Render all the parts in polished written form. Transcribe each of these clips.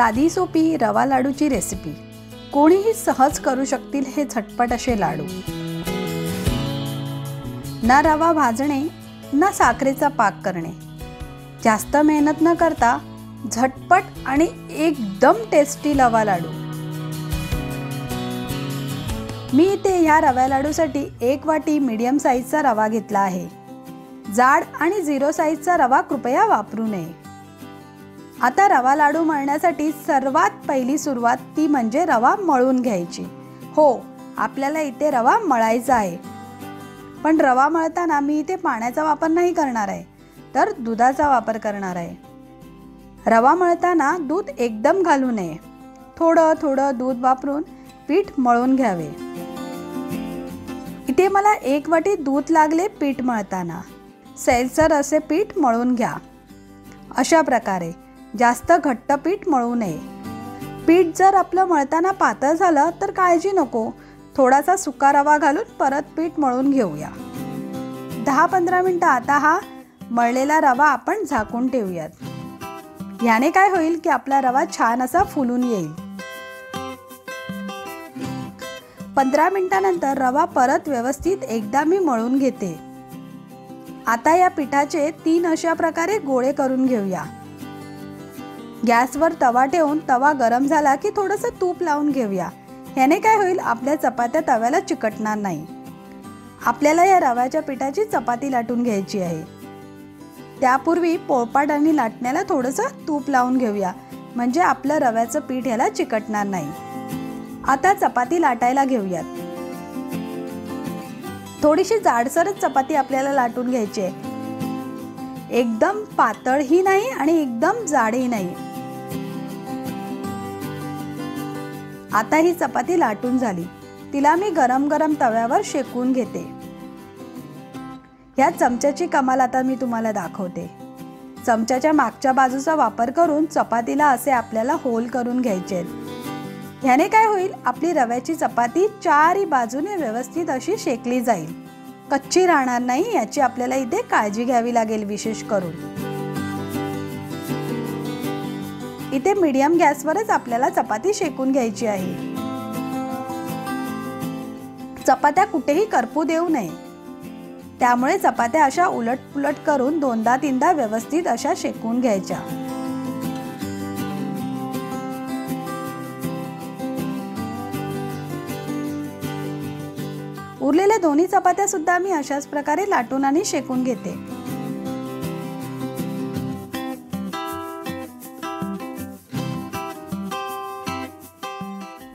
साधी सोपी रवा लाडूची रेसिपी। कोणीही सहज करू शकतील हे झटपट असे लाडू। ना रवा भाजणे ना साखरेचा पाक करणे, जास्त मेहनत न करता झटपट आणि एकदम टेस्टी रवा लाडू। मी इथे ह्या रवा लाडूसाठी 1 वाटी मीडियम साईजचा रवा घेतला आहे। जाड आणि 0 साईजचा रवा कृपया वापरू नये। आता रवा लाडू मळण्यासाठी सर्वात पहिली सुरुवात ती म्हणजे रवा मळून घ्यायची। हो, आपल्याला इथे रवा मळायचा आहे, पण रवा मळताना मी इथे पाण्याचा वापर नाही करणार आहे, तर दुधाचा वापर करणार आहे। रवा मळताना दूध एकदम घालू नये, थोडं थोडं दूध वापरून पीठ मळून घ्यावे। इथे मला 1 वाटी दूध लागले पीठ मळताना। सैलसर असे पीठ मळून घ्या। अशा प्रकारे जास्त घट्ट पीठ मळू नये। पीठ जर आपलं मळताना पातळ झालं तर काळजी नको, थोडासा सुका रवा घालून परत पीठ मळून घेऊया। 10-15 मिनिटं आता हा मळलेला रवा आपण झाकून ठेवूयात। याने काय होईल की आपला रवा छान असा फुलून येईल। 15 मिनिटांनंतर रवा परत व्यवस्थित एकदा मी मळून घेते। आता या पिठाचे 3 अशा प्रकारे गोळे करून घेऊया। गॅसवर तवा ठेवून तवा गरम झाला की थोडंसं तूप लावून घेऊया। ह्याने काय होईल, आपल्या चपात्या तव्याला चिकटणार नाही। आपल्याला या रव्याच्या पिठाची चपाती लाटून घ्यायची आहे। त्यापूर्वी पोळपाट आणि लाटण्याला थोडंसं तूप लावून घेऊया, म्हणजे आपलं रव्याचं पीठ ह्याला चिकटणार नाही। आता चपाती लाटायला घेऊयात। थोडीशी जाडसरच चपाती आपल्याला लाटून घ्यायची आहे। एकदम पातळही नाही आणि एकदम जाडही नाही। आता ही चपाती लाटून झाली, तिला मी गरम गरम तव्यावर शेकून घेते। ह्या चमच्याची कमाल आता मी तुम्हाला दाखवते। चमच्याच्या मागच्या बाजूचा वापर करून चपातीला असे आपल्याला होल करून घ्यायचे आहेत। ह्याने काय होईल, आपली रव्याची चपाती चारही बाजूने व्यवस्थित अशी शेकली जाईल, कच्ची राहणार नाही। याची आपल्याला इथे काळजी घ्यावी लागेल विशेष करून। इथे मीडियम गॅसवरच आपल्याला चपाती शेकून घ्यायची आहे। चपात्या कुठेही करपू देऊ नये, त्यामुळे चपात्या अशा उलटपुलट करून 2दा-3दा व्यवस्थित अशा शेकून घ्यायच्या। उरलेल्या दोन्ही चपात्या सुद्धा मी अशाच प्रकारे लाटून आणि शेकून घेते।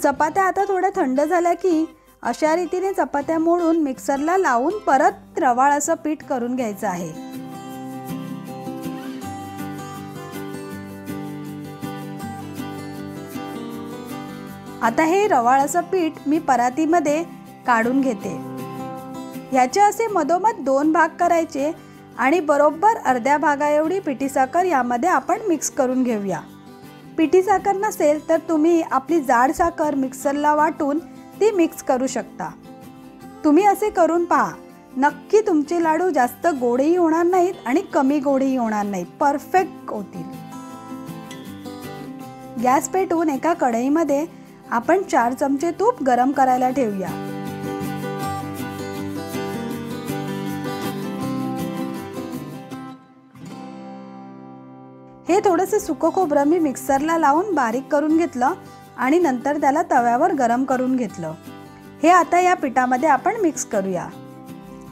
चपात्या आता थोड्या थंड झाल्या की अशा रीतीने चपात्या मोडून मिक्सरला लावून परत रवाळ असं पीठ करून घ्यायचं आहे। आता हे रवाळ असं पीठ मी परातीमध्ये काढून घेते। याचे असे मधोमध 2 भाग करायचे आणि बरोबर अर्ध्या भागा एवढी पिठी साखर यामध्ये आपण मिक्स करून घेऊया। पिठी साखर नसेल तर तुम्ही आपली जाड साखर मिक्सरला वाटून ती मिक्स करू शकता। तुम्ही असे करून पहा, नक्की तुमचे लाडू जास्त गोडही होणार नाहीत आणि कमी गोडही होणार नाहीत, परफेक्ट होतील। गॅस पेटवून एका कढईमध्ये आपण 4 चमचे तूप गरम करायला ठेवूया। हे थोडंसं सुकं खोबरं मी मिक्सरला लावून बारीक करून घेतलं आणि नंतर त्याला तव्यावर गरम करून घेतलं। हे आता या पिठामध्ये आपण मिक्स करूया।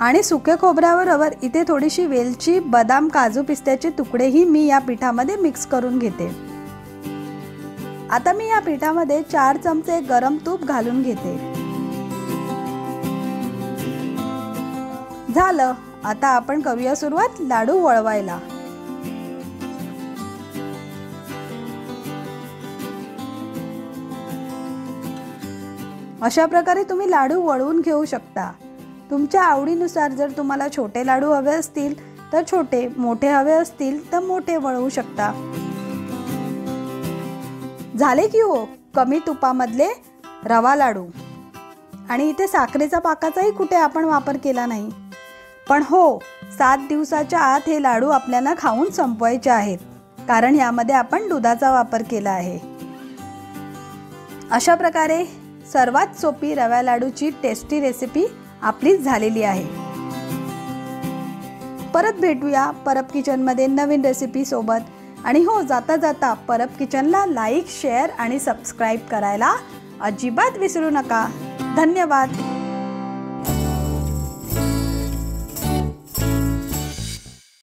आणि सुके खोबऱ्याबरोबर इथे थोडीशी वेलची, बदाम, काजू, पिस्त्याचे तुकडेही मी या पिठामध्ये मिक्स करून घेते। आता मी या पिठामध्ये 4 चमचे गरम तूप घालून घेते। झालं, आता आपण करूया सुरुवात लाडू वळवायला। अशा प्रकारे तुम्ही लाडू वळवून घेऊ शकता। तुमच्या आवडीनुसार जर तुम्हाला छोटे लाडू हवे असतील तर छोटे, मोठे हवे असतील तर मोठे वळवू शकता। झाले की हो कमी तुपामधले रवा लाडू। आणि इथे साखरेचा पाकाचाही कुठे आपण वापर केला नाही, पण हो 7 दिवसाच्या आत हे लाडू आपल्याला खाऊन संपवायचे आहेत, कारण यामध्ये आपण दुधाचा वापर केला आहे। अशा प्रकारे सर्वात सोपी रवा लाडूची टेस्टी रेसिपी आपली झालेली आहे। परत भेटूया परब किचनमध्ये नवीन रेसिपी सोबत। आणि हो, जाता जाता परब किचनला लाईक, शेअर आणि सबस्क्राईब करायला अजिबात विसरू नका। धन्यवाद।